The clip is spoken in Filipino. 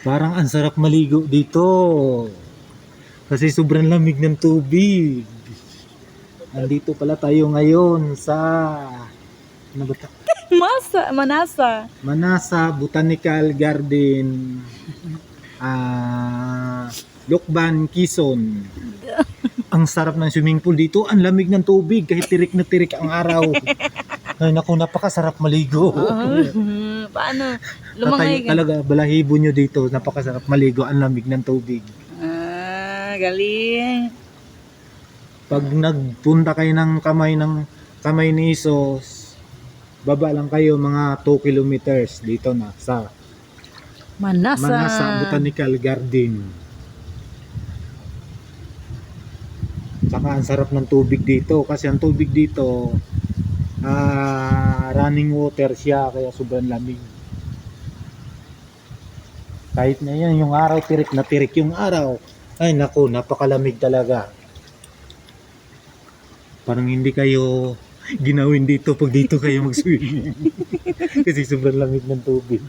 Parang ang sarap maligo dito. Kasi sobrang lamig ng tubig. Nandito pala tayo ngayon sa ano ba to? Manasa. Manasa Botanical Garden. Lokban, Quezon. Ang sarap ng swimming pool dito. Ang lamig ng tubig kahit tirik na tirik ang araw. Ay naku, napakasarap maligo. Paano? Lumangay ka. Talaga, balahibo nyo dito. Napakasarap maligo. Ang lamig ng tubig. Galing. Pag nagpunta kayo ng kamay ni Isos, baba lang kayo mga 2 kilometers dito na sa Manasa Botanical Garden. Saka ang sarap ng tubig dito kasi ang tubig dito running water siya kaya sobrang lamig. Kahit na yan yung araw tirik na tirik yung araw. Ay naku, napakalamig talaga. Parang hindi kayo ginawin dito pag dito kayo mag-swimming. Kasi sobrang lamig ng tubig.